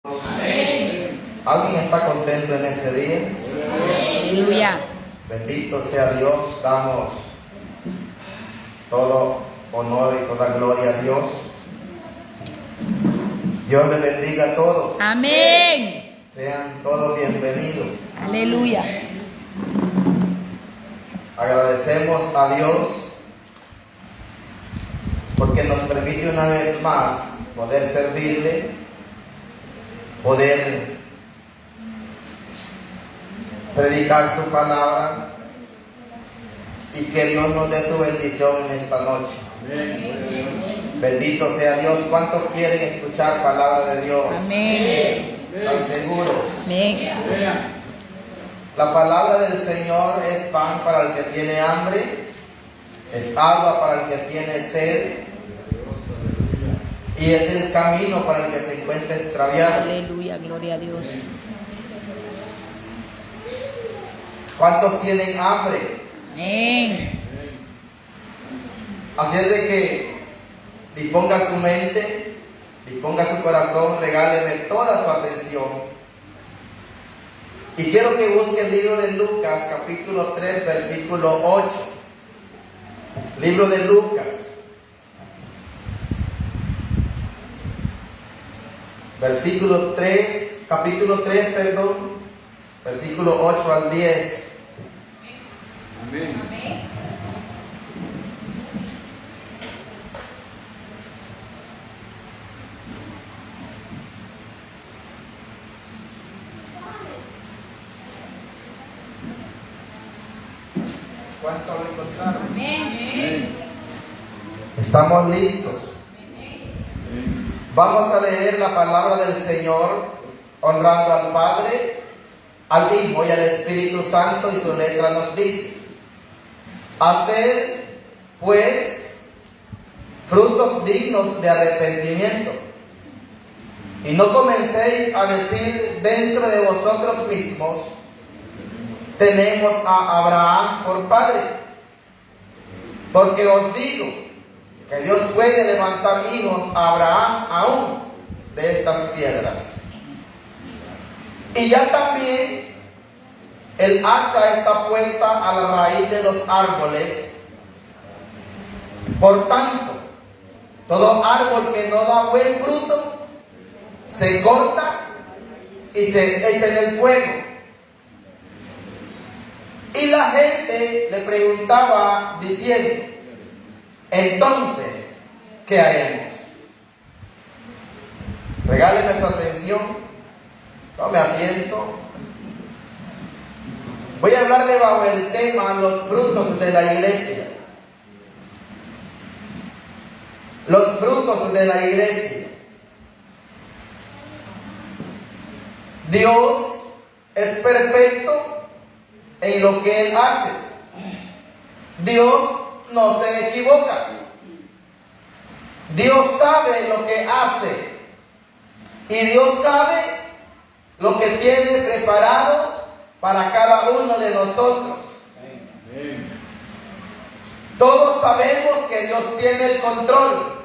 Amén. ¿Alguien está contento en este día? Aleluya. Bendito sea Dios. Damos todo honor y toda gloria a Dios. Dios les bendiga a todos. Amén. Sean todos bienvenidos. Aleluya. Agradecemos a Dios porque nos permite una vez más poder servirle, poder predicar su palabra y que Dios nos dé su bendición en esta noche. Bendito sea Dios. ¿Cuántos quieren escuchar palabra de Dios? Amén. ¿Están seguros? Amén. La palabra del Señor es pan para el que tiene hambre, es agua para el que tiene sed y es el camino para el que se encuentra extraviado. Aleluya, gloria a Dios. ¿Cuántos tienen hambre? Amén. Así es de que disponga su mente, disponga su corazón, regáleme toda su atención. Y quiero que busque el libro de Lucas, capítulo 3, versículo 8. Libro de Lucas. Capítulo 3, versículo 8 al 10. Amén. ¿Cuánto lo encontraron? Amén. ¿Estamos listos? Vamos a leer la palabra del Señor, honrando al Padre, al Hijo y al Espíritu Santo, y su letra nos dice: haced, pues, frutos dignos de arrepentimiento, y no comencéis a decir dentro de vosotros mismos: tenemos a Abraham por padre. Porque os digo que Dios puede levantar hijos a Abraham aún de estas piedras. Y ya también el hacha está puesta a la raíz de los árboles. Por tanto, todo árbol que no da buen fruto se corta y se echa en el fuego. Y la gente le preguntaba diciendo: entonces, ¿qué haremos? Regáleme su atención, tome asiento. Voy a hablarle bajo el tema los frutos de la iglesia. Los frutos de la iglesia. Dios es perfecto en lo que Él hace. Dios no se equivoca. Dios sabe lo que hace y Dios sabe lo que tiene preparado para cada uno de nosotros. Todos sabemos que Dios tiene el control,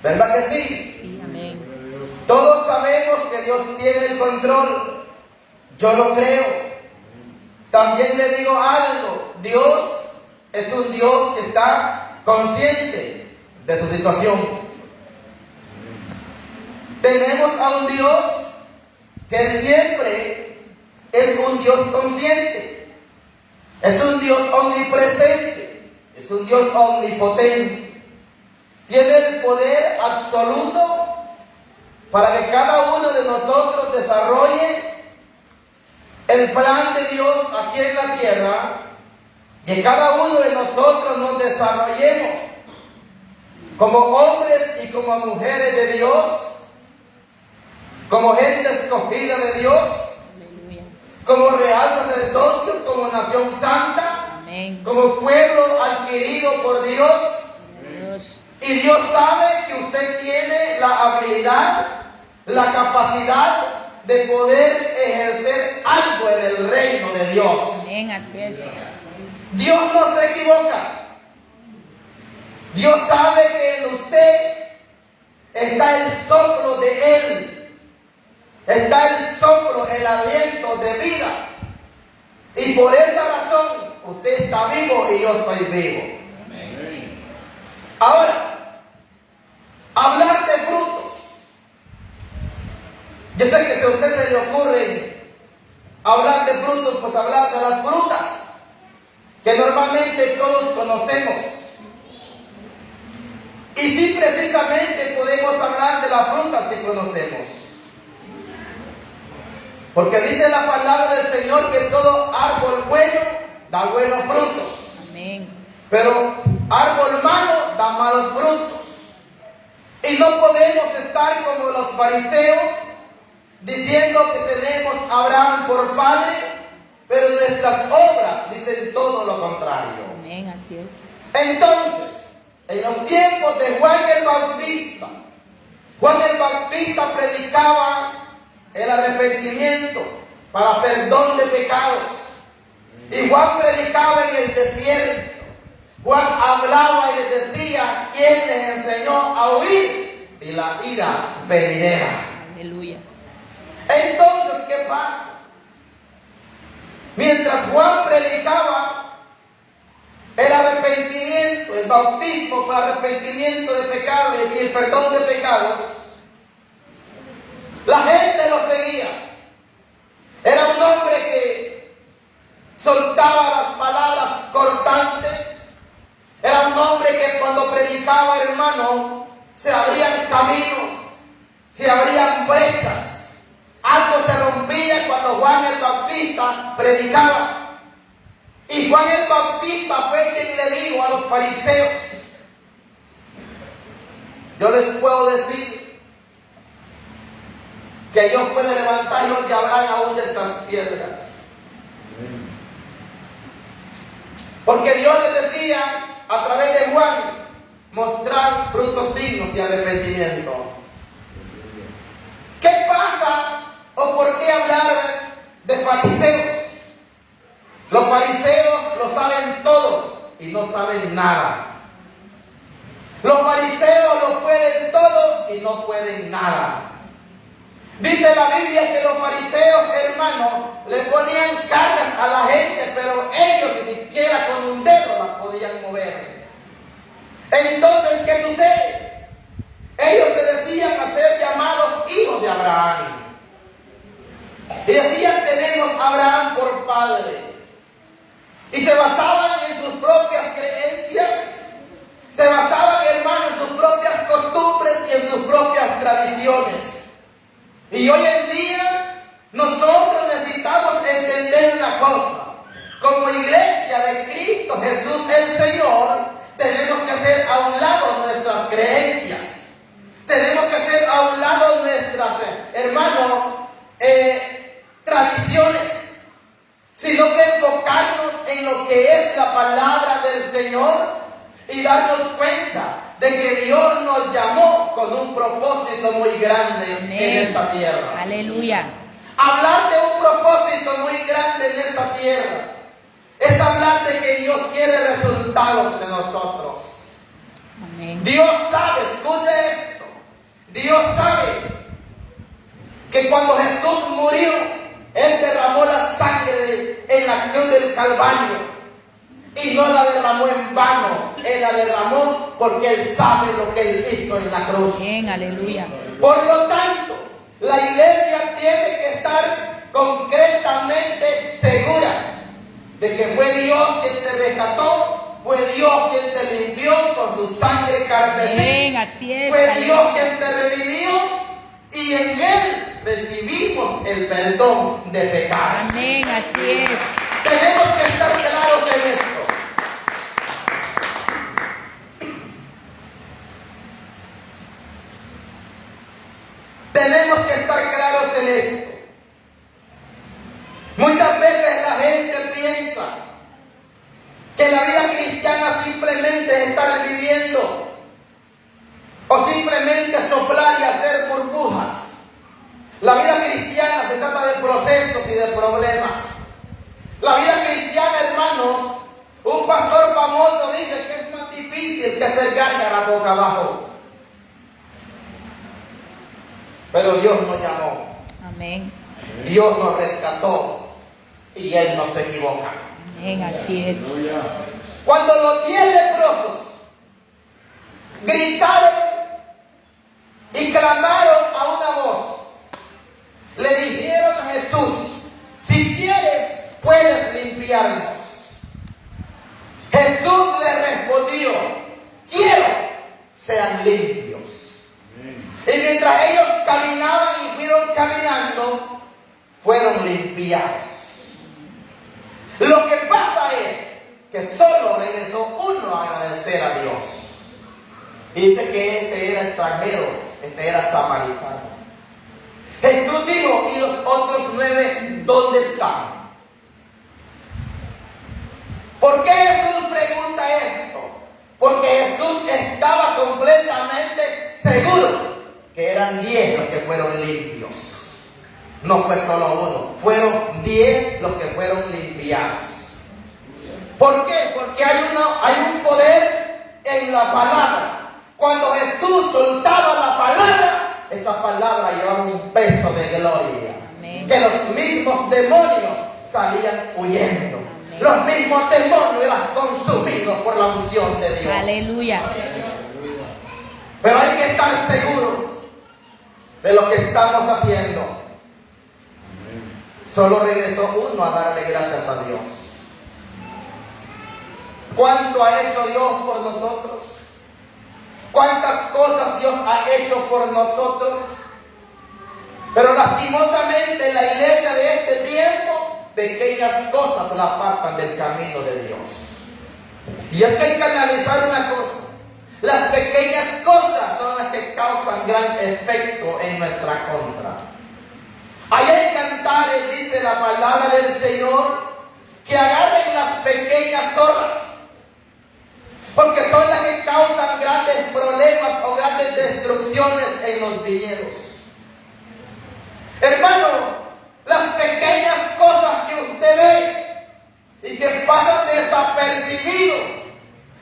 ¿verdad que sí? Sí, amén. Todos sabemos que Dios tiene el control. Yo lo creo. También le digo algo: Dios es un Dios que está consciente de su situación. Tenemos a un Dios que Él siempre es un Dios consciente. Es un Dios omnipresente. Es un Dios omnipotente. Tiene el poder absoluto para que cada uno de nosotros desarrolle el plan de Dios aquí en la tierra. Que cada uno de nosotros nos desarrollemos como hombres y como mujeres de Dios, como gente escogida de Dios, Aleluya. como real sacerdocio, como nación santa, Amén. como pueblo adquirido por Dios. Dios. Y Dios sabe que usted tiene la habilidad, la capacidad de poder ejercer algo en el reino de Dios. Amén, así es. Dios no se equivoca. Dios sabe que en usted está el soplo de Él. el aliento de vida. Y por esa razón usted está vivo y yo estoy vivo. Ahora, hablar de frutos. Yo sé que si a usted se le ocurre hablar de frutos, pues hablar de las frutas que normalmente todos conocemos. Y sí, precisamente podemos hablar de las frutas que conocemos. Porque dice la palabra del Señor que todo árbol bueno da buenos frutos. Amén. Pero árbol malo da malos frutos. Y no podemos estar como los fariseos diciendo que tenemos a Abraham por padre, pero nuestras obras dicen todo lo contrario. Amén, así es. Entonces, en los tiempos de Juan el Bautista predicaba el arrepentimiento para perdón de pecados. Y Juan predicaba en el desierto. Juan hablaba y les decía quién les enseñó a huir de la ira venidera. Aleluya. Entonces, ¿qué pasa? Mientras Juan predicaba el arrepentimiento, el bautismo para arrepentimiento de pecados y el perdón de pecados, la gente lo seguía. Era un hombre que soltaba las palabras cortantes. Era un hombre que cuando predicaba, hermano, se abrían caminos, se abrían brechas. Algo se rompía cuando Juan el Bautista predicaba. Y Juan el Bautista fue quien le dijo a los fariseos: yo les puedo decir que Dios puede levantar los de Abraham aún de estas piedras. Porque Dios les decía a través de Juan mostrar frutos dignos de arrepentimiento. ¿Qué pasa o por qué hablar de fariseos? Los fariseos lo saben todo y no saben nada. Los fariseos lo pueden todo y no pueden nada. Dice la Biblia que los fariseos, hermanos, le ponían cargas a la gente, pero ellos ni siquiera con un dedo las podían mover. Entonces, ¿qué sucede? Ellos se decían a ser llamados hijos de Abraham. Y decían: tenemos a Abraham por padre. Y se basaban en sus propias creencias. Se basaban, hermanos, en sus propias costumbres y en sus propias tradiciones. Y hoy en día nosotros necesitamos entender una cosa. Como iglesia de Cristo Jesús el Señor, tenemos que hacer a un lado nuestras creencias. Tenemos que hacer a un lado nuestras, hermanos, tradiciones, sino que enfocarnos en lo que es la palabra del Señor y darnos cuenta de que Dios nos llamó con un propósito muy grande. Amén. En esta tierra. Aleluya. Hablar de un propósito muy grande en esta tierra es hablar de que Dios quiere resultados de nosotros. Amén. Dios sabe, escuche esto, Dios sabe que cuando Jesús murió, Él derramó la sangre en la cruz del Calvario. Y no la derramó en vano. Él la derramó porque Él sabe lo que Él hizo en la cruz. Bien, aleluya. Por lo tanto, la iglesia tiene que estar concretamente segura de que fue Dios quien te rescató, fue Dios quien te limpió con su sangre carmesí. Bien, así es. Fue aleluya. Dios quien te redimió y en Él recibimos el perdón de pecados. Amén, así es. Tenemos que estar claros en esto. Tenemos que estar claros en esto. Muchas veces la gente piensa que la vida cristiana simplemente es estar viviendo o simplemente soplar y hacer burbujas. La vida cristiana se trata de procesos y de problemas. La vida cristiana, hermanos, un pastor famoso dice que es más difícil que hacer gárgara boca abajo. Pero Dios nos llamó. Amén. Dios nos rescató y Él no se equivoca. Amén, así es. Aleluya. Cuando los 10 leprosos gritaron y clamaron a una voz, le dijeron a Jesús: si quieres, puedes limpiarnos. Jesús le respondió: quiero, sean limpios. Y mientras ellos caminaban y fueron caminando, fueron limpiados. Lo que pasa es que solo regresó uno a agradecer a Dios. Y dice que este era extranjero, este era samaritano. Jesús dijo: ¿y los otros 9 dónde están? ¿Por qué Jesús pregunta esto? Porque Jesús estaba completamente seguro que eran 10 los que fueron limpios. No fue solo uno, fueron 10 los que fueron limpiados. ¿Por qué? Porque hay un poder en la palabra. Cuando Jesús soltaba la palabra, esa palabra llevaba un peso de gloria. Amén. Que los mismos demonios salían huyendo. Amén. Los mismos demonios eran consumidos por la unción de Dios. Aleluya. Pero hay que estar seguros de lo que estamos haciendo. Solo regresó uno a darle gracias a Dios. ¿Cuánto ha hecho Dios por nosotros? ¿Cuántas cosas Dios ha hecho por nosotros? Pero lastimosamente en la iglesia de este tiempo, pequeñas cosas la apartan del camino de Dios. Y es que hay que analizar una cosa: las pequeñas cosas son las que causan gran efecto en nuestra contra. Allá en Cantares dice la palabra del Señor que agarren las pequeñas zorras, porque son las que causan grandes problemas o grandes destrucciones en los viñedos. Hermano, las pequeñas cosas que usted ve y que pasan desapercibido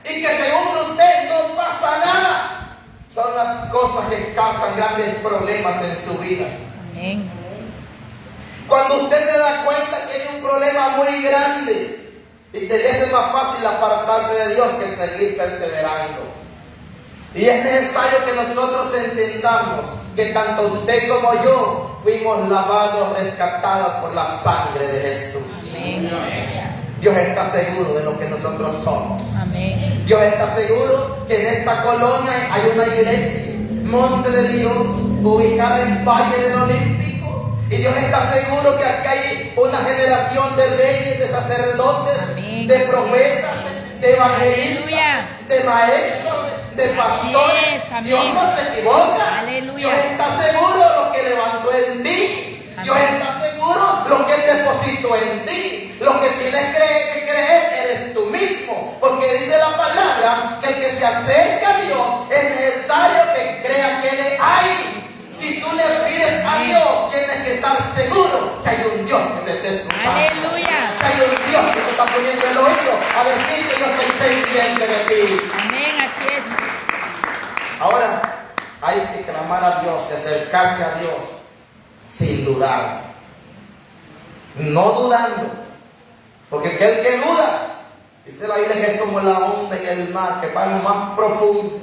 y que según usted no pasa nada, son las cosas que causan grandes problemas en su vida. Amén. Cuando usted se da cuenta que tiene un problema muy grande y se le hace más fácil apartarse de Dios que seguir perseverando. Y es necesario que nosotros entendamos que tanto usted como yo fuimos lavados, rescatados por la sangre de Jesús. Amén. Dios está seguro de lo que nosotros somos. Amén. Dios está seguro que en esta colonia hay una iglesia, Monte de Dios, ubicada en Valle del Olímpico. Y Dios está seguro que aquí hay una generación de reyes, de sacerdotes, Amén. de profetas, de evangelistas, Aleluya. de maestros, de pastores. Así es, amén. Dios no se equivoca. Aleluya. Dios está seguro de lo que levantó en ti. Amén. Dios está seguro lo que Él depositó en ti. Lo que tienes que creer eres tú mismo. Porque dice la palabra que el que se acerca a Dios es necesario que crea que Él hay. Si tú le pides a Dios, tienes que estar seguro que hay un Dios que te está escuchando. Aleluya. Que hay un Dios que te está poniendo el oído a decir que yo estoy pendiente de ti. Amén, así es. Ahora hay que clamar a Dios y acercarse a Dios sin dudar. No dudando. Porque aquel que duda, dice la Biblia que es como la onda en el mar, que va más profundo.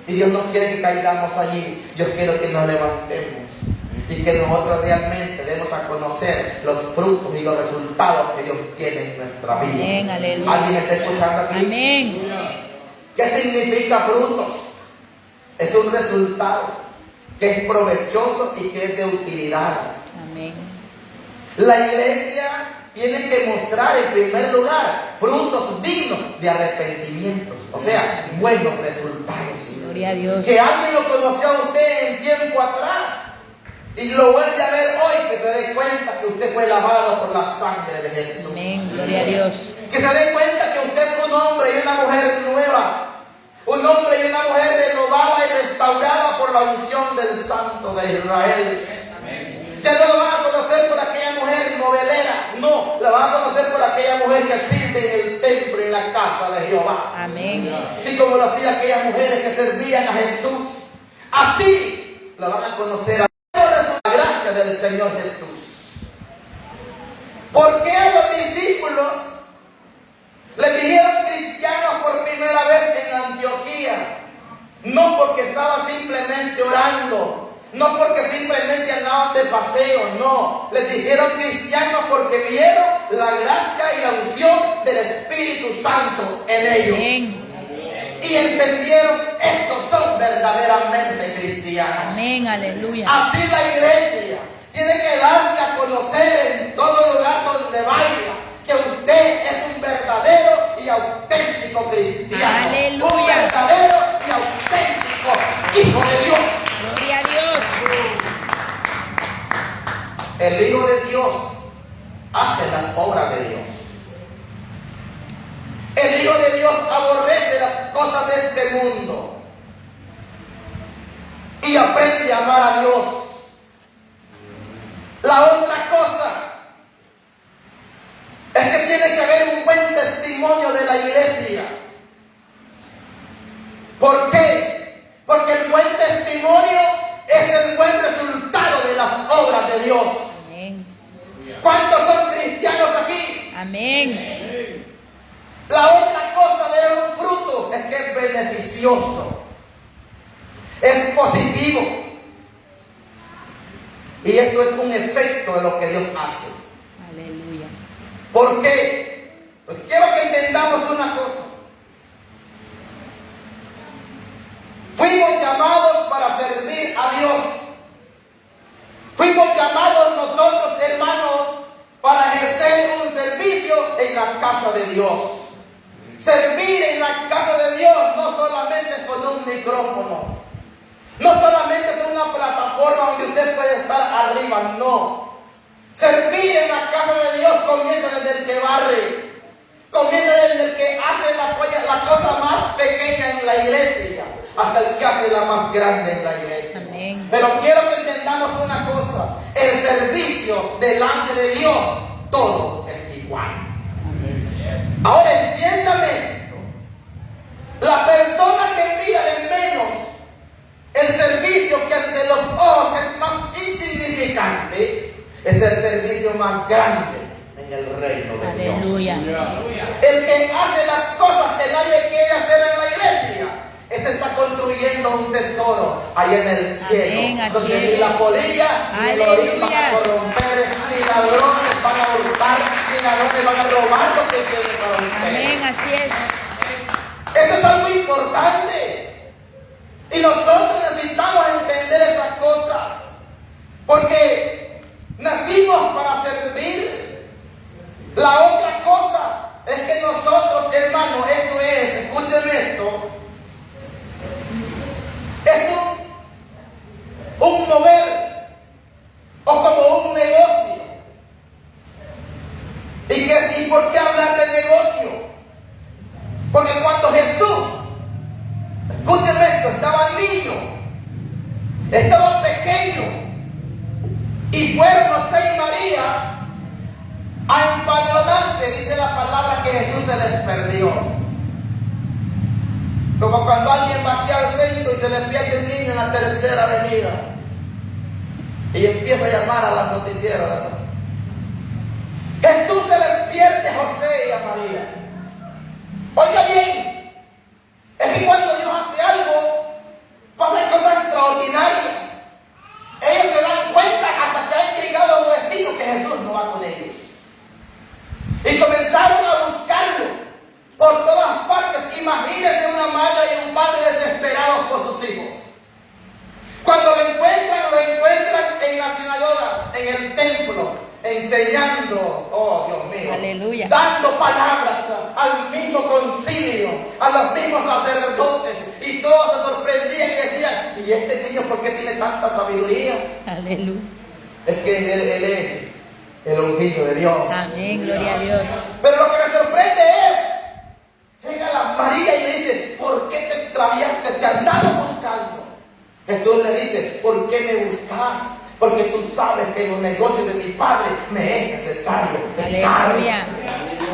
Y Dios no quiere que caigamos allí. Dios quiere que nos levantemos y que nosotros realmente demos a conocer los frutos y los resultados que Dios tiene en nuestra vida. Amén, aleluya. ¿Alguien me está escuchando aquí? Amén. ¿Qué significa frutos? Es un resultado que es provechoso y que es de utilidad. Amén. La iglesia tiene que mostrar en primer lugar frutos dignos de arrepentimientos, o sea, buenos resultados. Gloria a Dios. Que alguien lo conoció a usted en tiempo atrás y lo vuelve a ver hoy, que se dé cuenta que usted fue lavado por la sangre de Jesús. Amén. Gloria a Dios. Que se dé cuenta que usted es un hombre y una mujer nueva, un hombre y una mujer renovada y restaurada por la unción del Santo de Israel. Ya no lo van a conocer por aquella mujer novelera, no, la van a conocer por aquella mujer que sirve en el templo y en la casa de Jehová. Amén. Así como lo hacían aquellas mujeres que servían a Jesús, así la van a conocer. La gracia gracia del Señor Jesús. ¿Por qué a los discípulos le dijeron cristianos por primera vez en Antioquía? No porque estaban simplemente orando, no porque simplemente andaban de paseo, no. Les dijeron cristianos porque vieron la gracia y la unción del Espíritu Santo en ellos. Amén. Y entendieron, estos son verdaderamente cristianos. Amén, aleluya. Así la iglesia tiene que darse a conocer en todo lugar donde vaya que usted es un verdadero y auténtico cristiano. Aleluya. Un verdadero y auténtico hijo de Dios. Gloria a Dios. El Hijo de Dios hace las obras de Dios. El Hijo de Dios aborrece las cosas de este mundo y aprende a amar a Dios. La otra cosa es que tiene que haber un buen testimonio de la iglesia. ¿Por qué? Porque el buen testimonio es el buen resultado de las obras de Dios. Amén. ¿Cuántos son cristianos aquí? Amén. La otra cosa de un fruto es que es beneficioso, es positivo. Y esto es un efecto de lo que Dios hace. Aleluya. ¿Por qué? Porque quiero que entendamos una cosa. Fuimos llamados para servir a Dios. Fuimos llamados nosotros, hermanos, para ejercer un servicio en la casa de Dios. Servir en la casa de Dios no solamente es con un micrófono, no solamente es una plataforma donde usted puede estar arriba, no. Servir en la casa de Dios comienza desde el que barre, comienza desde el que hace la cosa más pequeña en la iglesia, hasta el que hace la más grande en la iglesia. Amén. Pero quiero que entendamos una cosa: el servicio delante de Dios, todo es igual. Ahora entiéndame esto. La persona que mira de menos el servicio que ante los ojos es más insignificante, es el servicio más grande en el reino de Aleluya. Dios. El que hace las cosas que nadie quiere hacer en la iglesia, ese está construyendo un tesoro allá en el cielo. Amén, así donde es. ni la polilla ni el orín van a Aleluya. corromper, ni ladrones van a hurtar, ni ladrones van a robar lo que tienen para ustedes. Amén, así es. Esto es algo importante. Y nosotros necesitamos entender esas cosas. Porque nacimos para servir. La otra cosa es que nosotros, hermanos, esto es, escúchenme esto, es un mover o como un negocio. ¿Y por qué hablar de negocio? Porque cuando Jesús, escúchenme esto, estaba niño, estaba pequeño, y fueron José y María a empadronarse, dice la palabra que Jesús se les perdió. Como cuando alguien va aquí al centro y se le pierde un niño en la tercera avenida y empieza a llamar a las noticieras, ¿verdad? Jesús se les pierde a José y a María. Oiga bien, es que cuando Dios hace algo, pasan cosas extraordinarias. Ellos se dan cuenta hasta que han llegado a un destino que Jesús no va con ellos. Y comenzaron a buscarlo por todas partes. Imagínense una madre y un padre desesperados por sus hijos. Cuando lo encuentran en la sinagoga, en el templo, enseñando, oh Dios mío, Aleluya. dando palabras al mismo concilio, a los mismos sacerdotes, y todos se sorprendían y decían: ¿y este niño por qué tiene tanta sabiduría? Aleluya. Es que él es el ungido de Dios. Amén, gloria a Dios. Pero lo que me sorprende es, llega la María y le dice: ¿por qué te extraviaste? Te andamos buscando. Jesús le dice: ¿por qué me buscas? Porque tú sabes que en los negocios de mi Padre me es necesario estar. Aleluya.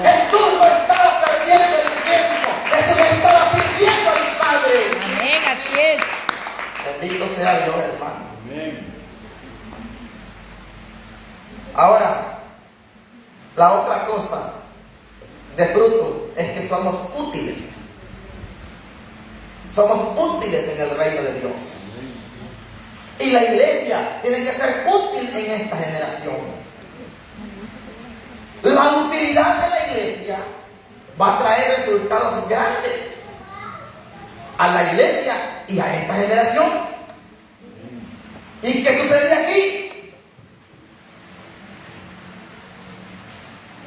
Jesús no estaba perdiendo el tiempo, Jesús estaba sirviendo al Padre. Amén, así es. Bendito sea Dios, hermano. Amén. Ahora, la otra cosa de fruto es que somos útiles. Somos útiles en el reino de Dios. Y la iglesia tiene que ser útil en esta generación. La utilidad de la iglesia va a traer resultados grandes a la iglesia y a esta generación. ¿Y qué sucede aquí?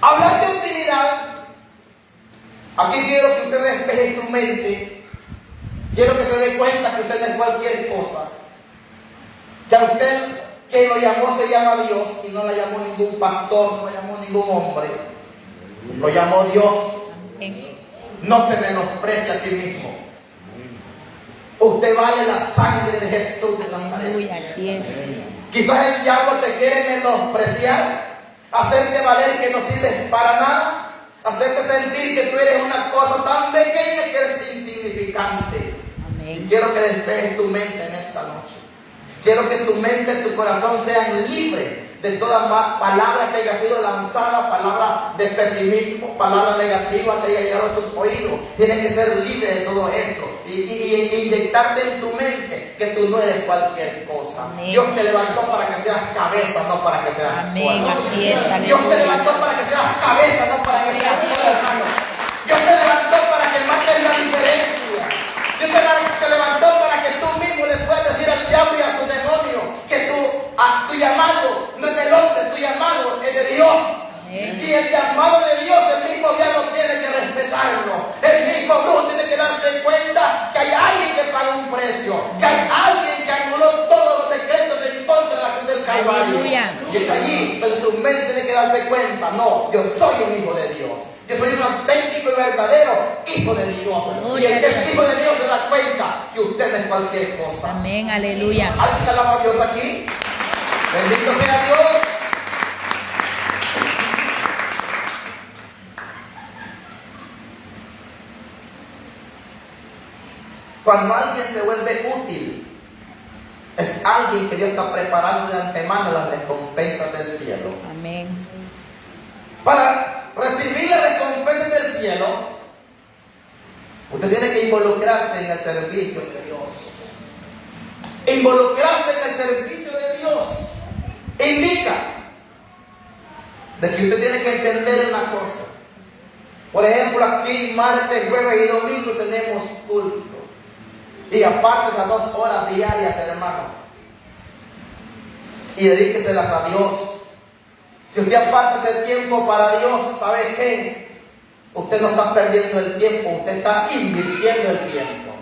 Hablar de utilidad, aquí quiero que usted despeje su mente. Quiero que se dé cuenta que usted no es cualquier cosa. Que a usted que lo llamó se llama Dios y no la llamó ningún pastor, no la llamó ningún hombre. Lo llamó Dios. No se menosprecia a sí mismo. Usted vale la sangre de Jesús de Nazaret. Aleluya, así es. Quizás el diablo te quiere menospreciar, hacerte valer que no sirves para nada, hacerte sentir que tú eres una cosa tan pequeña que eres insignificante. Amén. Y quiero que despejes tu mente en esta noche. Quiero que tu mente y tu corazón sean libres de toda palabra que haya sido lanzada, palabra de pesimismo, palabra negativa que haya llegado a tus oídos. Tienes que ser libre de todo eso y inyectarte en tu mente que tú no eres cualquier cosa. Amén. Dios te levantó para que seas cabeza, no para que seas Amén, cola. así es. Aleluya. Dios te levantó para que seas cabeza, no para que seas cola, hermano. Dios te levantó para que marques la diferencia. Dios te levantó para que tú mismo le puedas decir al diablo y a su demonio que tu llamado no es del hombre, tu llamado es de Dios. Amén. Y el llamado de Dios, el mismo diablo tiene que respetarlo. El mismo brujo tiene que darse cuenta que hay alguien que pagó un precio, que hay alguien que anuló todos los decretos en contra de la cruz del Calvario. Aleluya. Y es allí donde su mente tiene que darse cuenta: no, yo soy un hijo de Dios. Yo soy un auténtico y verdadero hijo de Dios. Y el que es hijo de Dios se da cuenta que usted no es cualquier cosa. Amén, aleluya. ¿Alguien alaba a Dios aquí? Bendito sea Dios. Cuando alguien se vuelve útil, es alguien que Dios está preparando de antemano las recompensas del cielo. Amén. Para recibir las recompensas del cielo, usted tiene que involucrarse en el servicio de Dios. Involucrarse en el servicio de Dios indica de que usted tiene que entender una cosa. Por ejemplo, aquí martes, jueves y domingo tenemos culto. Y aparte las 2 horas diarias, hermano. Y dedíqueselas a Dios. Si usted aparta ese tiempo para Dios, ¿sabe qué? Usted no está perdiendo el tiempo, usted está invirtiendo el tiempo.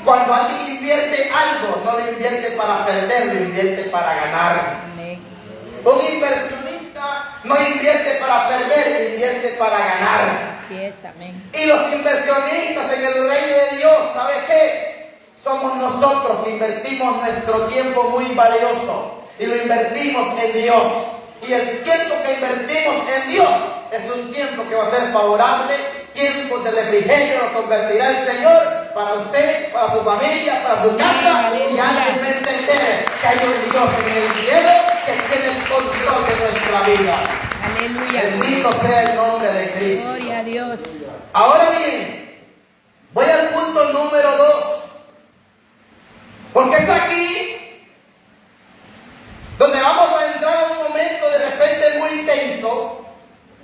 Cuando alguien invierte algo, no lo invierte para perder, lo invierte para ganar. Amén. Un inversionista no invierte para perder, invierte para ganar. Así es, amén. Y los inversionistas en el reino de Dios, ¿sabe qué? Somos nosotros que invertimos nuestro tiempo muy valioso y lo invertimos en Dios. Y el tiempo que invertimos en Dios es un tiempo que va a ser favorable, tiempo de refrigerio lo convertirá el Señor para usted, para su familia, para su casa. Y alguien va a entender que hay un Dios en el cielo que tiene el control de nuestra vida. Aleluya. Bendito sea el nombre de Cristo. Gloria a Dios. Ahora bien, voy al punto número 2. Porque es aquí donde vamos a entrar a un momento de repente muy tenso,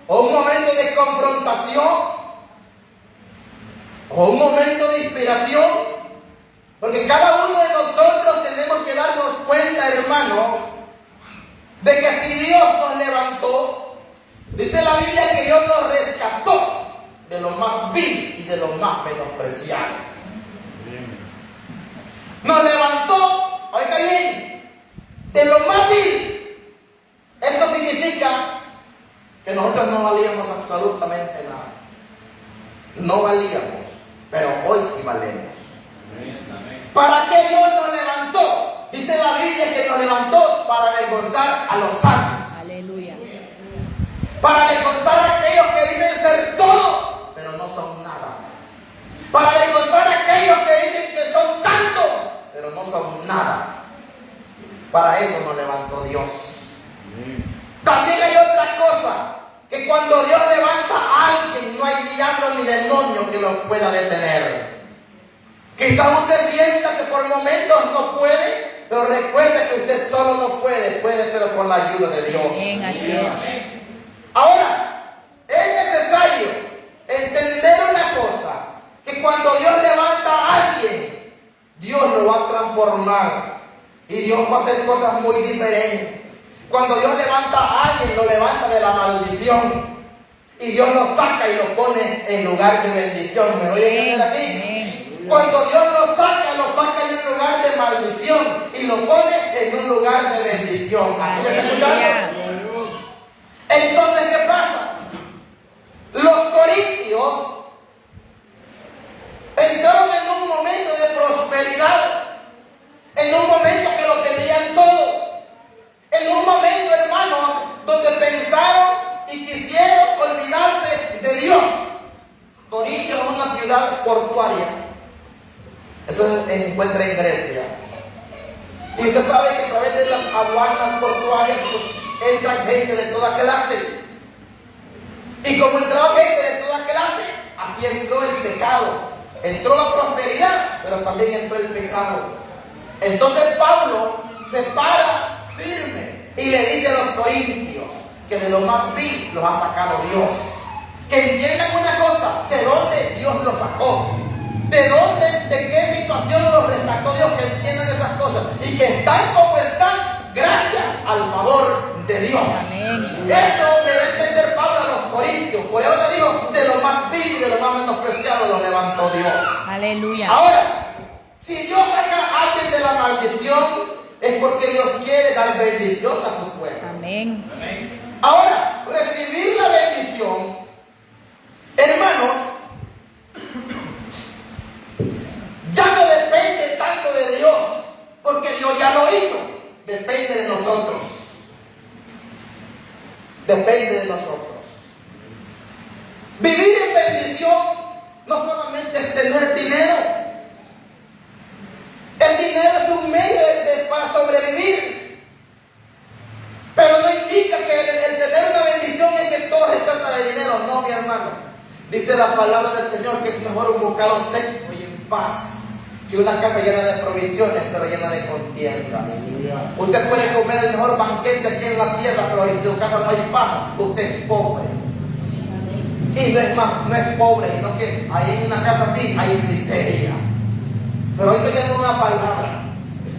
o un momento de confrontación, o un momento de inspiración, porque cada uno de nosotros tenemos que darnos cuenta, hermano, de que si Dios nos levantó, dice la Biblia que Dios nos rescató de lo más vil y de lo más menospreciado. Nos levantó, oiga bien, de lo más vil. Esto significa que nosotros no valíamos absolutamente nada. No valíamos, pero hoy sí valemos. ¿Para qué Dios nos levantó? Dice la Biblia que nos levantó para avergonzar a los santos. Aleluya. Para avergonzar a aquellos que dicen ser todo, pero no son nada. Para avergonzar a aquellos que dicen que son tanto, pero no son nada. Para eso nos levantó Dios. También hay otra cosa, que cuando Dios levanta a alguien, no hay diablo ni demonio que lo pueda detener. Quizás usted sienta que por momentos no puede, pero recuerde que usted solo no puede, pero con la ayuda de Dios. Bien, así es. Ahora, es necesario entender una cosa, que cuando Dios levanta a alguien, Dios lo va a transformar y Dios va a hacer cosas muy diferentes. Cuando Dios levanta a alguien, lo levanta de la maldición y Dios lo saca y lo pone en lugar de bendición. ¿Me voy a entender aquí? Cuando Dios lo saca de un lugar de maldición y lo pone en un lugar de bendición. ¿Aquí me está escuchando? Entonces, ¿qué pasa? Los corintios entraron en un momento de prosperidad, en un momento que lo tenían todo, en un momento, hermanos, donde pensaron y quisieron olvidarse de Dios. Corinto es una ciudad portuaria. Eso se encuentra en Grecia. Y usted sabe que a través de las aduanas portuarias pues entran gente de toda clase. Y como entraba gente de toda clase, así entró el pecado. Entró la prosperidad, pero también entró el pecado. Entonces Pablo se para firme y le dice a los corintios que de lo más vil los ha sacado Dios. Que entiendan una cosa, de dónde Dios los sacó, de qué situación los rescató Dios, que entiendan esas cosas y que están como están gracias al favor de Dios. Amén. Esto le da a entender Pablo a los corintios. Por eso le digo, de lo más vil y de lo más menospreciado lo levantó Dios. Aleluya. Ahora, si Dios saca a alguien de la maldición, es porque Dios quiere dar bendición a su pueblo. Amén. Ahora, recibir la bendición, hermanos, ya no depende tanto de Dios, porque Dios ya lo hizo. Depende de nosotros. Depende de nosotros. Vivir en bendición no solamente es tener dinero. El dinero es un medio para sobrevivir. Pero no indica que el tener una bendición es que todo se trata de dinero. No, mi hermano. Dice la palabra del Señor que es mejor un bocado seco y en paz que una casa llena de provisiones, pero llena de contiendas. Usted puede comer el mejor banquete aquí en la tierra, pero en su casa no hay paz. Usted es pobre. Y no es más, no es pobre, sino que ahí en una casa así hay miseria. Pero hoy estoy dando una palabra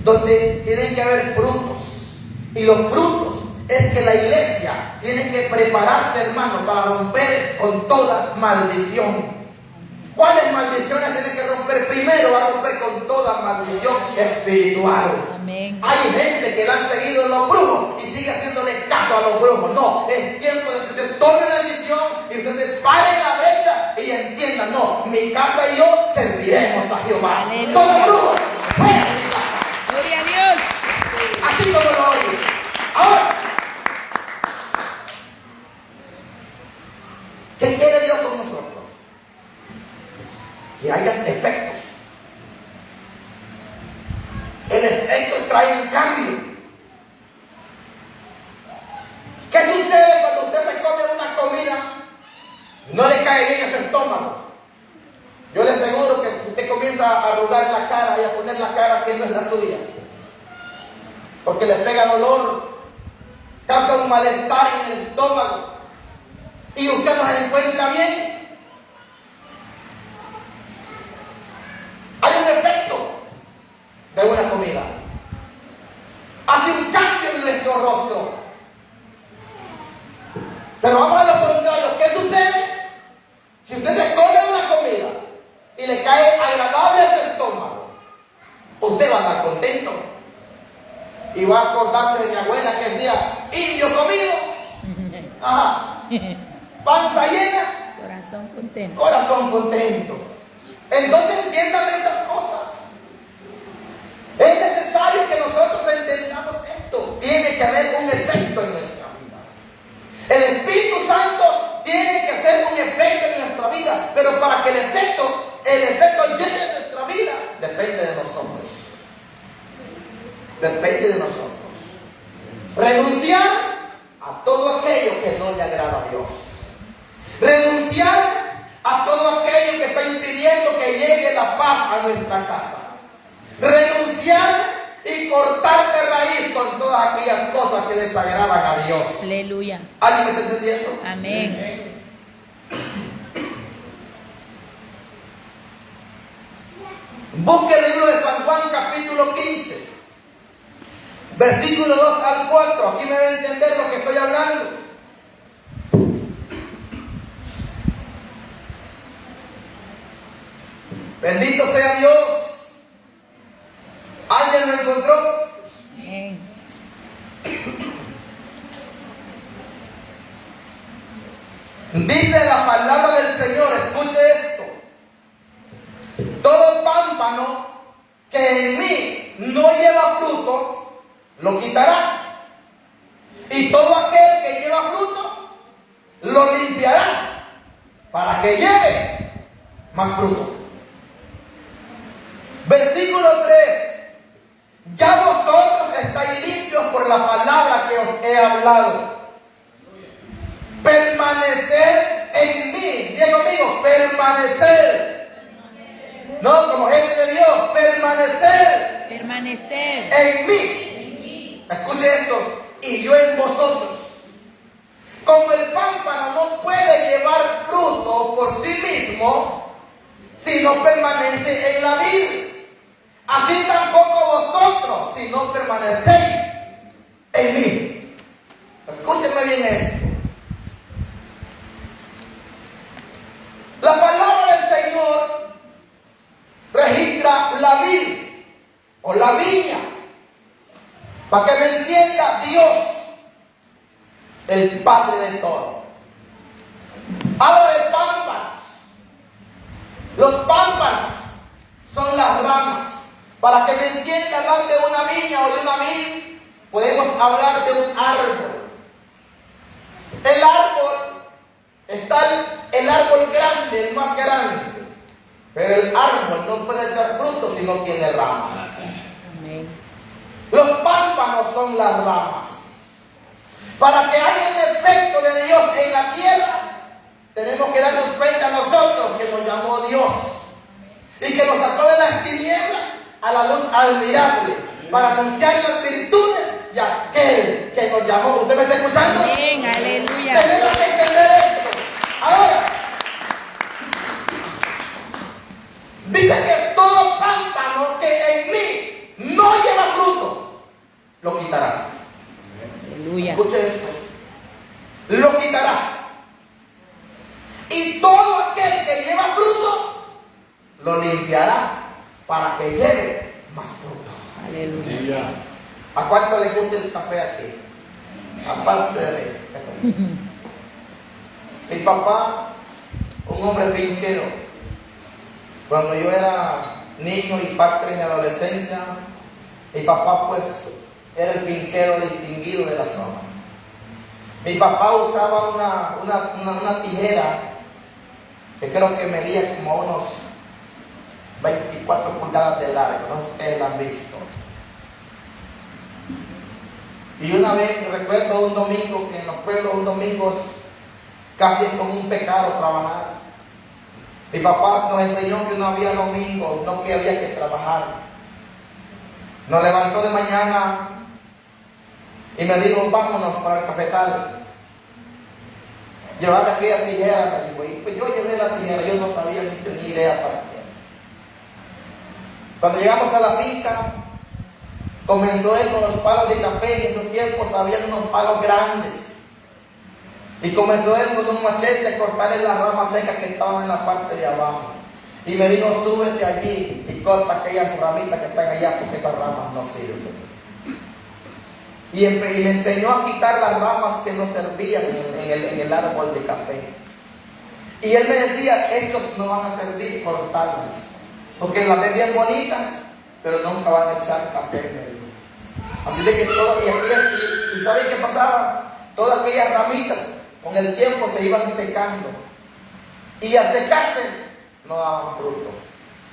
donde tienen que haber frutos. Y los frutos es que la iglesia tiene que prepararse, hermano, para romper con toda maldición. ¿Cuáles maldiciones tiene que romper? Primero va a romper con toda maldición espiritual. Amén. Hay gente que la han seguido en los brujos y sigue haciéndole caso a los brujos. No, es tiempo de que usted tome una decisión y usted se pare en la brecha y entienda, no, mi casa y yo serviremos a Jehová. Aleluya. Todo brujo, fuera de mi casa. Gloria a Dios. Así como lo oye. Ahora, ¿qué quiere Dios con nosotros? Que hayan efectos. El efecto trae un cambio. ¿Qué sucede cuando usted se come una comida y no le cae bien a su estómago? Yo le aseguro que usted comienza a arrugar la cara y a poner la cara que no es la suya, porque le pega dolor, causa un malestar en el estómago y usted no se encuentra bien. Hay un efecto de una comida. Hace un cambio en nuestro rostro. Pero vamos a lo contrario. ¿Qué sucede? Si usted se come una comida y le cae agradable a su estómago, usted va a estar contento. Y va a acordarse de mi abuela que decía, indio comido, ajá, panza llena, Corazón contento. corazón contento. Entonces entiendan estas cosas. Es necesario que nosotros entendamos esto. Tiene que haber un efecto en nuestra vida. El Espíritu Santo tiene que hacer un efecto en nuestra vida. Pero para que el efecto llegue a nuestra vida, depende de nosotros. Depende de nosotros. Renunciar Dios. Renunciar a todo aquello que está impidiendo que llegue la paz a nuestra casa. Renunciar y cortar de raíz con todas aquellas cosas que desagradan a Dios. Aleluya. ¿Alguien me está entendiendo? Amén. Busque el libro de San Juan capítulo 15, versículo 2 al 4. Aquí me va a entender lo que estoy hablando. Bendito sea Dios. ¿Alguien lo encontró? Amén. Dice la palabra del Señor, escuche esto. Todo pámpano que en mí no lleva fruto, lo quitará. Y todo aquel que lleva fruto, lo limpiará para que lleve más fruto. Versículo 3. Ya vosotros estáis limpios por la palabra que os he hablado. Permanecer en mí. Diga conmigo, permanecer. No, como gente de Dios, permanecer. Permanecer En mí. Escuche esto. Y yo en vosotros. Como el pámpano no puede llevar fruto por sí mismo si no permanece en la vid, así tampoco vosotros si no permanecéis en mí. Escúchenme bien esto. La palabra del Señor registra la vid o la viña. Para que me entienda Dios, el Padre de todo. Habla de pámpanos. Los pámpanos son las ramas. Para que me entienda, hablar de una viña o de una vid, podemos hablar de un árbol. El árbol está el árbol grande, el más grande. Pero el árbol no puede echar frutos si no tiene ramas. Amén. Los pámpanos son las ramas. Para que haya un efecto de Dios en la tierra, tenemos que darnos cuenta nosotros que nos llamó Dios y que nos sacó de las tinieblas a la luz admirable para anunciar las virtudes de aquel que nos llamó. ¿Usted me está escuchando? Amén. Aleluya. Tenemos que entender esto. Ahora, dice que todo pámpano que en mí no lleva fruto, lo quitará. Aleluya. Escuche esto. Lo quitará. Y todo aquel que lleva fruto, lo limpiará para que lleve más fruto. Aleluya. ¿A cuánto le gusta el café aquí? Aparte de mí. Mi papá, un hombre finquero. Cuando yo era niño y parte de mi adolescencia, mi papá pues era el finquero distinguido de la zona. Mi papá usaba una tijera que creo que medía como unos 24 pulgadas de largo, no sé si ustedes la han visto. Y una vez recuerdo un domingo, que en los pueblos un domingo casi es como un pecado trabajar. Mi papá nos enseñó que no había domingo, no que había que trabajar. Nos levantó de mañana y me dijo, vámonos para el cafetal. Llevaba aquella tijera, me dijo, y pues yo llevé la tijera, yo no sabía ni tenía idea para qué. Cuando llegamos a la finca, comenzó él con los palos de café. En esos tiempos había unos palos grandes. Y comenzó él con un machete a cortarle las ramas secas que estaban en la parte de abajo. Y me dijo, súbete allí y corta aquellas ramitas que están allá porque esas ramas no sirven. Y me enseñó a quitar las ramas que no servían en el árbol de café. Y él me decía, estos no van a servir, cortarlas. Porque las ven bien bonitas, pero nunca van a echar café, me dijo. Así de que todo, y ¿saben qué pasaba? Todas aquellas ramitas con el tiempo se iban secando. Y al secarse, no daban fruto.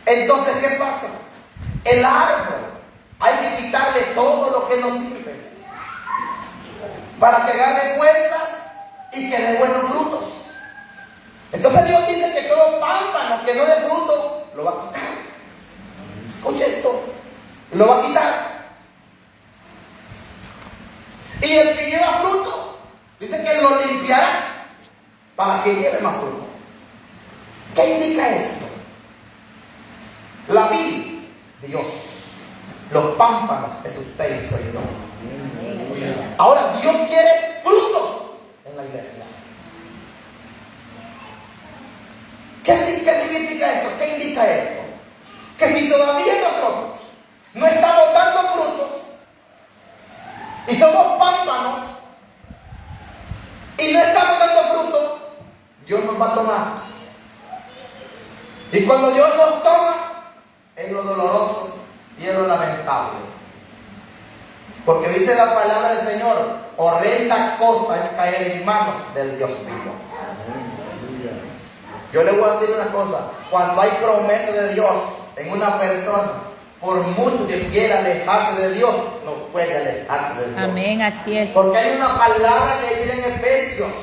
Entonces, ¿qué pasa? El árbol, hay que quitarle todo lo que no sirve, para que agarre fuerzas y que dé buenos frutos. Entonces Dios dice que todo pámpano que no dé fruto lo va a quitar. Escuche esto, lo va a quitar. Y el que lleva fruto, dice que lo limpiará para que lleve más fruto. ¿Qué indica esto? La vid, Dios. Los pámpanos es usted y soy yo. Ahora Dios quiere frutos en la iglesia. ¿Qué significa esto? ¿Qué indica esto? Que si todavía nosotros no estamos dando frutos y somos pámpanos y no estamos dando frutos, Dios nos va a tomar. Y cuando Dios nos toma, es lo doloroso y es lo lamentable. Porque dice la palabra del Señor, horrenda cosa es caer en manos del Dios vivo. Yo le voy a decir una cosa, cuando hay promesa de Dios en una persona, por mucho que quiera alejarse de Dios, no puede alejarse de Dios. Amén, así es. Porque hay una palabra que dice en Efesios,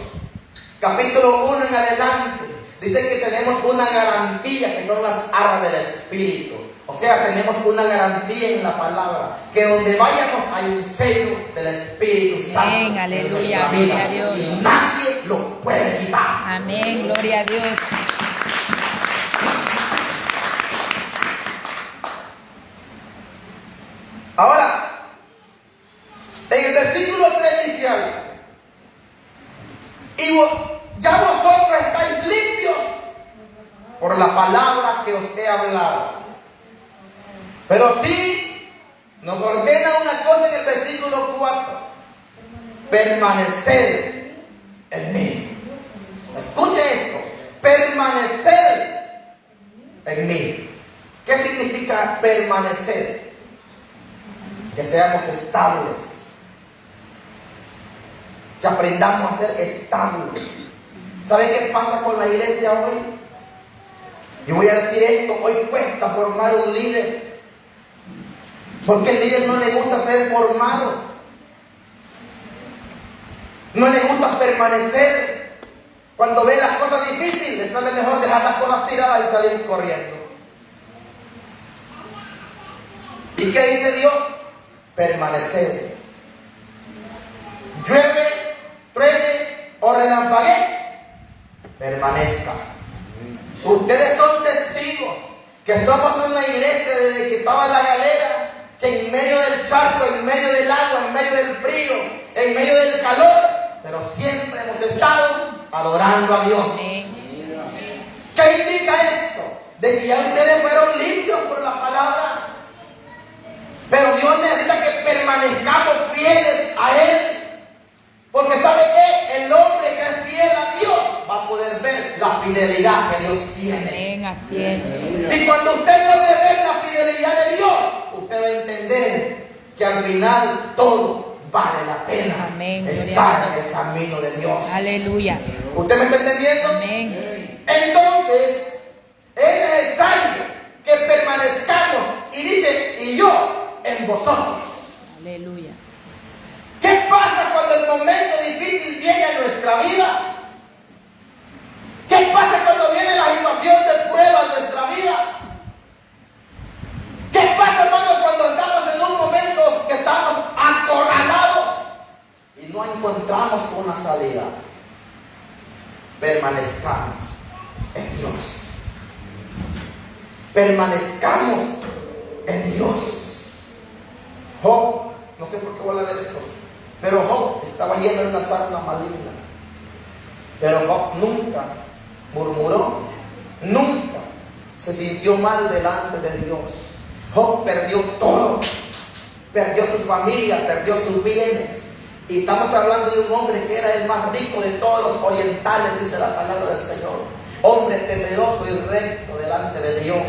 capítulo 1 en adelante, dice que tenemos una garantía, que son las arras del Espíritu. O sea, tenemos una garantía en la palabra, que donde vayamos hay un sello del Espíritu Santo. Amén, aleluya, en nuestra vida, gloria a Dios. y nadie lo puede quitar. Amén, gloria a Dios. Ahora, en el versículo 3 inicial, ya vosotros estáis limpios por la palabra que os he hablado. Pero sí nos ordena una cosa en el versículo 4: permanecer en mí. Escuche esto: permanecer en mí. ¿Qué significa permanecer? Que seamos estables, que aprendamos a ser estables. ¿Sabe qué pasa con la iglesia hoy? Y voy a decir esto: hoy cuesta formar un líder, porque el líder no le gusta ser formado, no le gusta permanecer. Cuando ve las cosas difíciles, le sale mejor dejar las cosas tiradas y salir corriendo. ¿Y qué dice Dios? Permanecer. Llueve, truene o relampaguee, permanezca. Ustedes son testigos que somos una iglesia desde que estaba en la galera, que en medio del charco, en medio del agua, en medio del frío, en medio del calor, pero siempre hemos estado adorando a Dios. ¿Qué indica esto? De que ya ustedes fueron limpios por la palabra. Pero Dios necesita que permanezcamos fieles a Él. Porque ¿sabe qué? El hombre que es fiel a Dios va a poder ver la fidelidad que Dios tiene. Amén, así es. Y cuando usted logre ver la fidelidad de Dios, usted va a entender que al final todo vale la pena. Amén, estar en el camino de Dios. Aleluya. ¿Usted me está entendiendo? Amén. Entonces, es necesario que permanezcamos. Y dice, y yo en vosotros. Aleluya. ¿Qué pasa cuando el momento difícil viene a nuestra vida? ¿Qué pasa cuando viene la situación de prueba a nuestra vida? ¿Qué pasa, hermano, cuando estamos en un momento que estamos acorralados y no encontramos una salida? Permanezcamos en Dios. Permanezcamos en Dios. Job, no sé por qué voy a leer esto, pero Job estaba lleno de una sarna maligna. Pero Job nunca murmuró, nunca se sintió mal delante de Dios. Job perdió todo, perdió su familia, perdió sus bienes. Y estamos hablando de un hombre que era el más rico de todos los orientales, dice la palabra del Señor. Hombre temeroso y recto delante de Dios.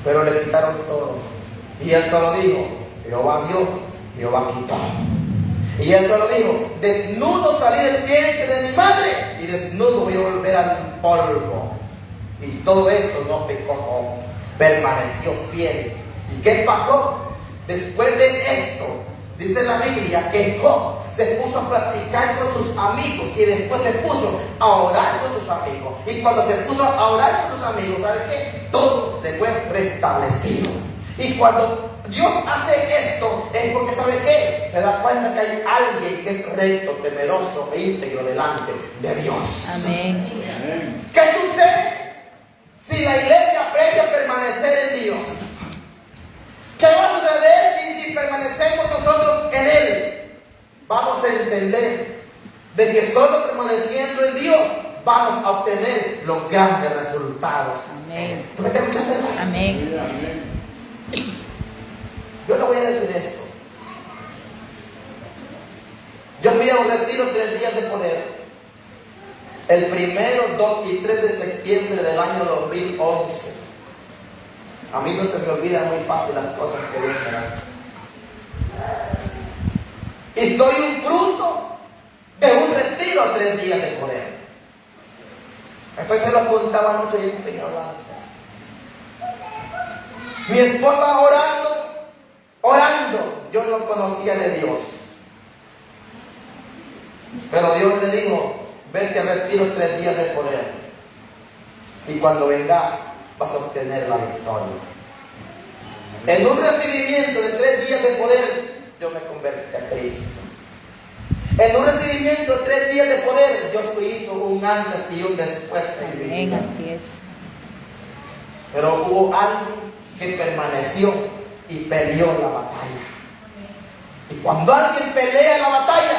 Pero le quitaron todo. Y él solo dijo, Jehová dio, Jehová quitó. Y él solo dijo, desnudo salí del vientre de mi madre y desnudo voy a volver al polvo. Y todo esto no pecó Job, permaneció fiel. ¿Y qué pasó? Después de esto, Dice la Biblia que Job se puso a platicar con sus amigos y después se puso a orar con sus amigos. Y cuando se puso a orar con sus amigos, ¿sabe qué? Todo le fue restablecido. Y cuando Dios hace esto es porque, ¿sabe qué? Se da cuenta que hay alguien que es recto, temeroso e íntegro delante de Dios. Amén. ¿Qué sucede si la iglesia aprende a permanecer en Dios? ¿Qué va a suceder si permanecemos nosotros en Él? Vamos a entender de que solo permaneciendo en Dios vamos a obtener los grandes resultados. Amén. ¿Tú me estás escuchando, hermano? Amén. Yo le voy a decir esto. Yo fui a un retiro 3 días de poder. El 1, 2 y 3 de septiembre del año 2011. A mí no se me olvidan muy fácil las cosas que Dios me da. Y soy un fruto de un retiro 3 días de poder. Esto se lo contaba anoche y un pequeño hablando. Mi esposa orando, yo no conocía de Dios. Pero Dios le dijo, vete al retiro 3 días de poder. Y cuando vengas, vas a obtener la victoria. En un recibimiento de 3 días de poder, yo me convertí a Cristo. En un recibimiento de 3 días de poder, Dios hizo un antes y un después en mi Amén, vida. así es. Pero hubo alguien que permaneció y peleó la batalla. Y cuando alguien pelea la batalla,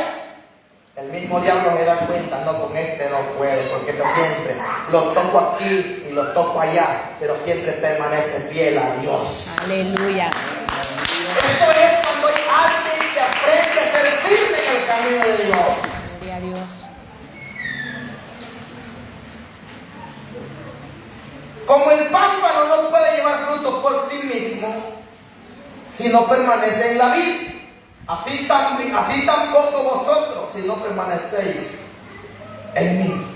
el mismo diablo me da cuenta, no, con este no puedo, porque este siempre lo toco aquí y lo toco allá, pero siempre permanece fiel a Dios. Aleluya. Esto es cuando hay alguien que aprende a ser firme en el camino de Dios. Gloria a Dios. Como el pámpano no puede llevar fruto por sí mismo si no permanece en la vid, así tampoco vosotros si no permanecéis en mí.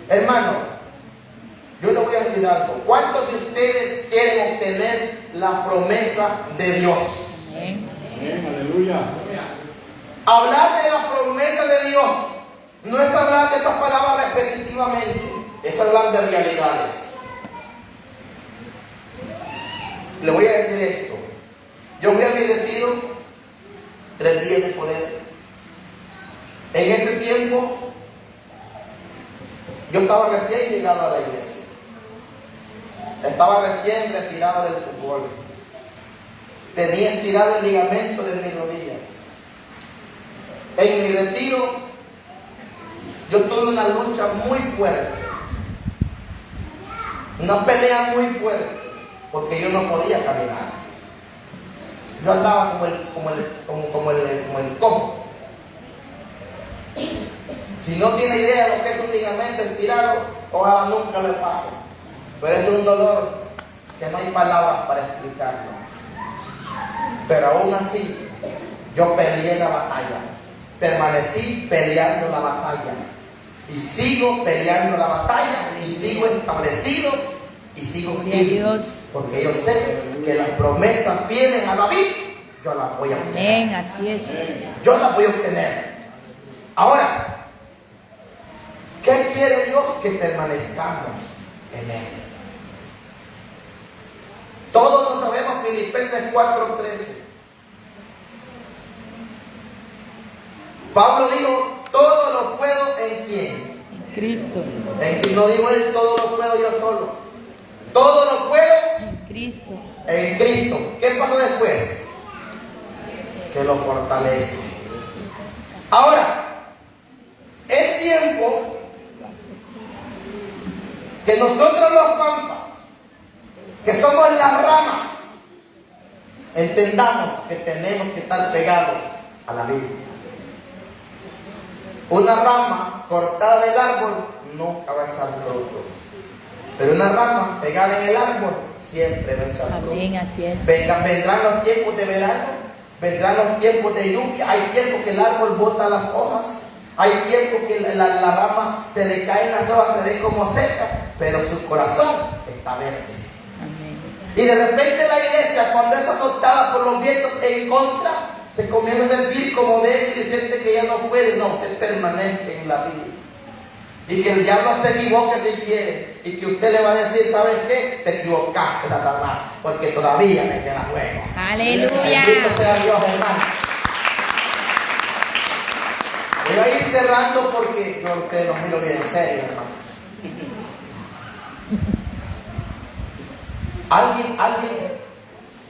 Hermano, yo le voy a decir algo. ¿Cuántos de ustedes quieren obtener la promesa de Dios? Amén. Amén. Aleluya. Hablar de la promesa de Dios no es hablar de estas palabras repetitivamente, es hablar de realidades. Le voy a decir esto. Yo fui a mi retiro 3 días de poder. En ese tiempo yo estaba recién llegado a la iglesia. Estaba recién retirado del fútbol. Tenía estirado el ligamento de mi rodilla. En mi retiro yo tuve una lucha muy fuerte. Una pelea muy fuerte. Porque yo no podía caminar. Yo andaba como el cojo. Si no tiene idea de lo que es un ligamento estirado, ojalá nunca le pase. Pero es un dolor que no hay palabras para explicarlo. Pero aún así, yo peleé la batalla. Permanecí peleando la batalla. Y sigo peleando la batalla. Y sigo establecido. Y sigo fiel. Porque yo sé que las promesas fieles a David, yo las voy a obtener. Amén, así es. Yo las voy a obtener. Ahora, ¿qué quiere Dios? Que permanezcamos en Él. Todos lo sabemos, Filipenses 4:13. Pablo dijo, todo lo puedo en quién. En Cristo. No digo él, todo lo puedo yo solo. Todo lo puedo En Cristo. en Cristo. ¿Qué pasa después? Que lo fortalece. Ahora, es tiempo que nosotros los pámpanos, que somos las ramas, entendamos que tenemos que estar pegados a la vid. Una rama cortada del árbol nunca va a echar fruto. Pero una rama pegada en el árbol siempre va a echar fruto. Amén, así es. Vendrán los tiempos de verano, vendrán los tiempos de lluvia. Hay tiempos que el árbol bota las hojas. Hay tiempos que la rama se le caen las hojas, se ve como seca, pero su corazón está verde. Amén. Y de repente la iglesia, cuando es azotada por los vientos en contra, se comienza a sentir como débil y siente que ya no puede. No, usted permanezca en la vida. Y que el diablo se equivoque si quiere. Y que usted le va a decir, ¿sabes qué? Te equivocaste, Satanás, porque todavía me queda juego. Aleluya. Bendito sea Dios, hermano. Voy a ir cerrando porque yo a ustedes los miro bien en serio, hermano.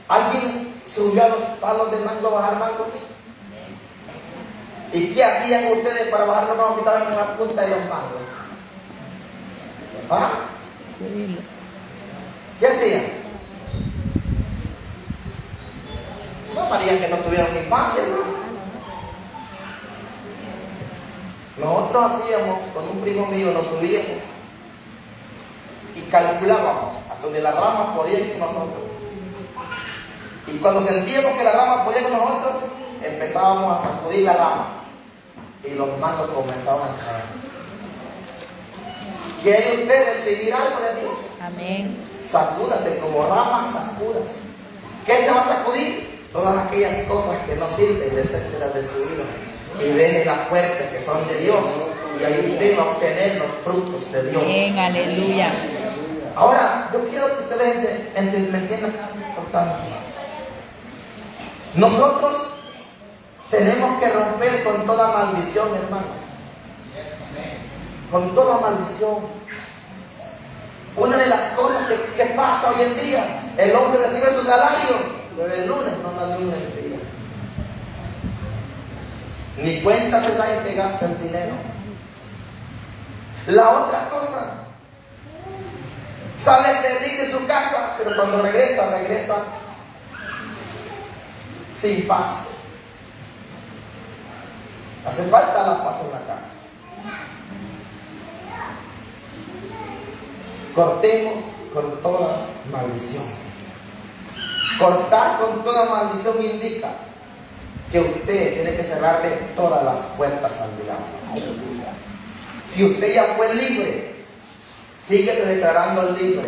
¿Alguien subió a los palos de mango a bajar mangos? ¿Y qué hacían ustedes para bajar los mangos que estaban en la punta de los mangos? ¿Ah? ¿Qué hacían? No me digan que no tuvieron infancia, hermano. Nosotros hacíamos, con un primo mío, nos subíamos y calculábamos a donde la rama podía ir con nosotros. Y cuando sentíamos que la rama podía con nosotros, empezábamos a sacudir la rama y los mangos comenzaban a caer. ¿Quiere usted recibir algo de Dios? Amén. Sacúdase como rama, sacúdase. ¿Qué se va a sacudir? Todas aquellas cosas que no sirven, deséchelas de su vida y déjelas fuertes que son de Dios, y ahí usted va a obtener los frutos de Dios. Amén, aleluya. Ahora, yo quiero que ustedes me entiendan importante. Nosotros tenemos que romper con toda maldición, hermano. Con toda maldición. Una de las cosas que pasa hoy en día, el hombre recibe su salario, pero el lunes no da ni una mentira. Ni cuenta se da en que gasta el dinero. La otra cosa, sale feliz de su casa, pero cuando regresa sin paz. Hace falta la paz en la casa. Cortemos con toda maldición. Cortar con toda maldición indica que usted tiene que cerrarle todas las puertas al diablo. Si usted ya fue libre, síguese declarando libre,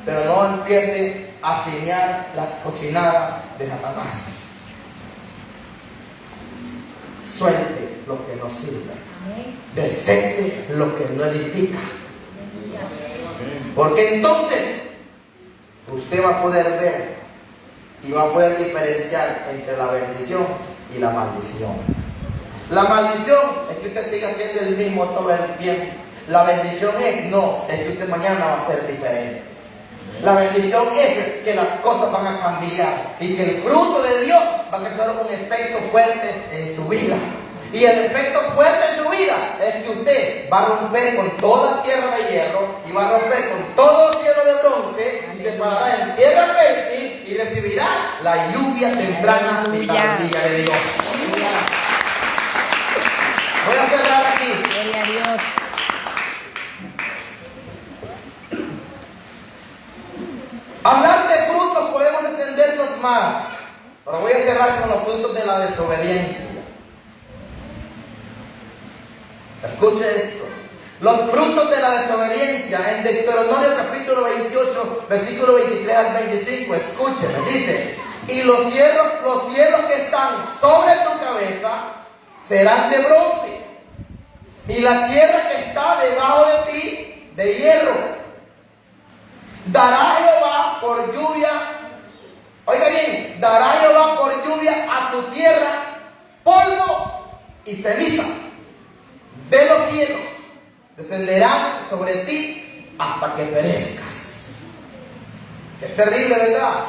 pero no empiece a chinear las cochinadas de Satanás. Suelte lo que no sirve, deseche lo que no edifica, porque entonces usted va a poder ver y va a poder diferenciar entre la bendición y la maldición. La maldición es que usted siga siendo el mismo todo el tiempo. La bendición es que usted mañana va a ser diferente. La bendición es que las cosas van a cambiar y que el fruto de Dios va a causar un efecto fuerte en su vida. Y el efecto fuerte en su vida es que usted va a romper con toda tierra de hierro y va a romper con todo cielo de bronce y se parará en tierra fértil y recibirá la lluvia temprana y tardía de Dios. Voy a cerrar aquí. Gloria a Dios. Hablar de frutos podemos entendernos más, pero voy a cerrar con los frutos de la desobediencia. Escuche esto. Los frutos de la desobediencia en Deuteronomio capítulo 28, versículo 23 al 25. Escúcheme, dice: y los cielos que están sobre tu cabeza serán de bronce, y la tierra que está debajo de ti de hierro. Dará Jehová por lluvia, oiga bien, dará Jehová por lluvia a tu tierra polvo y ceniza de los cielos, descenderán sobre ti hasta que perezcas. Qué terrible, ¿verdad?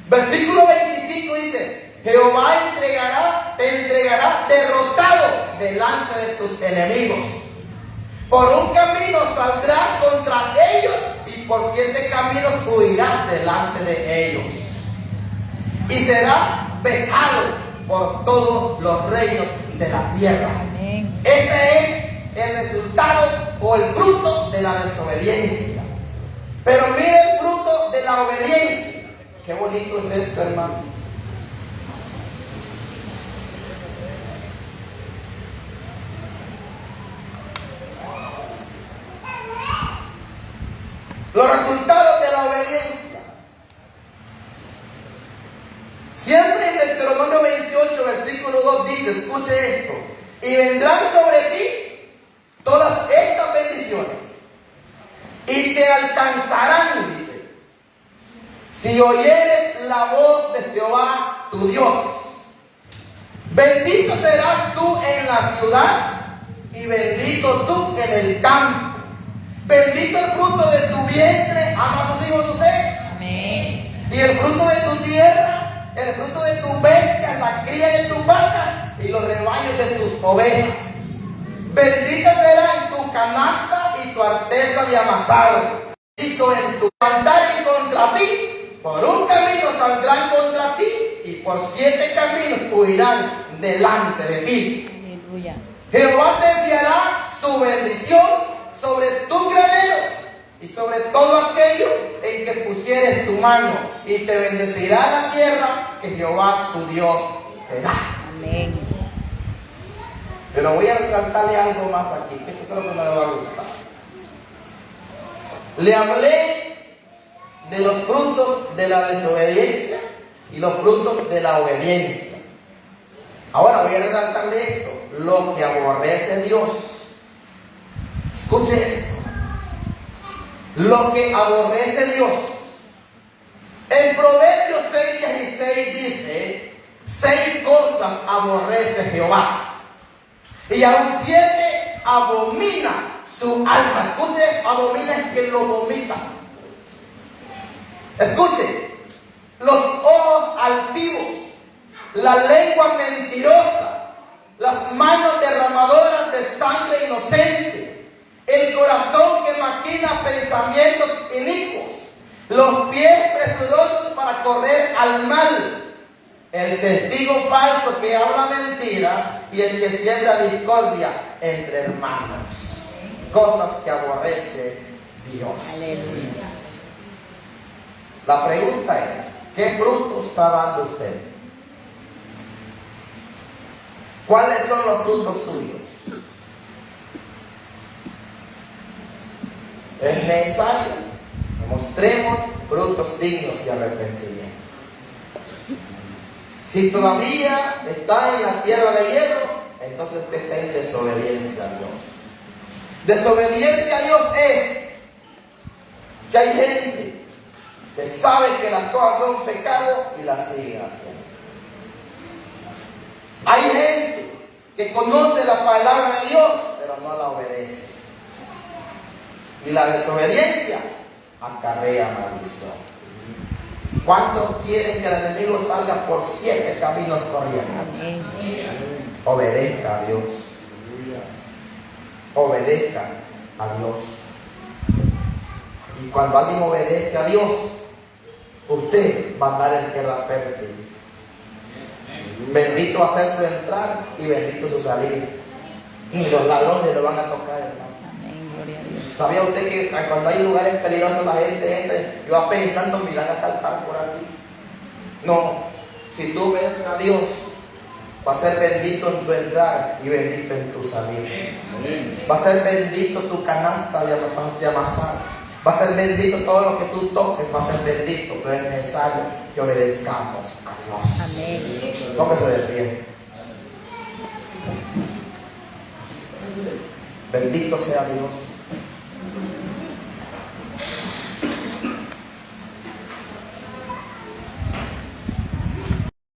Versículo 25 dice: Jehová te entregará derrotado delante de tus enemigos. Por un camino saldrás contra ellos y por 7 caminos huirás delante de ellos. Y serás vejado por todos los reinos de la tierra. Amén. Ese es el resultado o el fruto de la desobediencia. Pero mire el fruto de la obediencia. Qué bonito es esto, hermano. Los resultados de la obediencia. Siempre en Deuteronomio y vendrán sobre ti todas estas bendiciones y te alcanzarán, dice, si oyeres la voz de Jehová tu Dios. Bendito serás tú en la ciudad y bendito tú en el campo. Bendito el fruto de tu vientre, ama a tus hijos usted. Amén. Y el fruto de tu tierra, el fruto de tus bestias, la cría de tus vacas y los rebaños de tus ovejas. Bendita será en tu canasta y tu arteza de amasar. Bendito en tu cantar en contra ti. Por un camino saldrán contra ti y por 7 caminos huirán delante de ti. Aleluya. Jehová te enviará su bendición sobre tus graneros y sobre todo aquello en que pusieres tu mano, y te bendecirá la tierra que Jehová tu Dios te da. Amén. Pero voy a resaltarle algo más aquí, que esto creo que no le va a gustar. Le hablé de los frutos de la desobediencia y los frutos de la obediencia. Ahora voy a resaltarle esto, lo que aborrece Dios. Escuche esto. Lo que aborrece Dios. En Proverbios 6:16 dice: 6 cosas aborrece Jehová, y aún 7 abomina su alma. Escuche, abomina es que lo vomita. Escuche, los ojos altivos, la lengua mentirosa, las manos derramadoras de sangre inocente, el corazón que maquina pensamientos inicuos, los pies presurosos para correr al mal, el testigo falso que habla mentiras y el que siembra discordia entre hermanos. Cosas que aborrece Dios. Aleluya. La pregunta es, ¿qué fruto está dando usted? ¿Cuáles son los frutos suyos? Es necesario que mostremos frutos dignos de arrepentimiento. Si todavía está en la tierra de hierro, entonces usted está en desobediencia a Dios. Desobediencia a Dios es que hay gente que sabe que las cosas son pecado y las siguen haciendo. Hay gente que conoce la palabra de Dios, pero no la obedece. Y la desobediencia acarrea maldición. ¿Cuántos quieren que el enemigo salga por 7 caminos corriendo? Amén. Obedezca a Dios. Obedezca a Dios. Y cuando alguien obedece a Dios, usted va a andar en tierra fértil. Bendito va a ser su entrar y bendito su salir. Ni los ladrones lo van a tocar, hermano. Amén. Gloria a Dios. ¿Sabía usted que cuando hay lugares peligrosos la gente entra y va pensando, me irán a saltar por aquí? No, si tú obedeces a Dios, va a ser bendito en tu entrar y bendito en tu salir. Va a ser bendito tu canasta de amasar. Va a ser bendito todo lo que tú toques, va a ser bendito, pero es necesario que obedezcamos a Dios. Amén. Póngase de pie. Bendito sea Dios.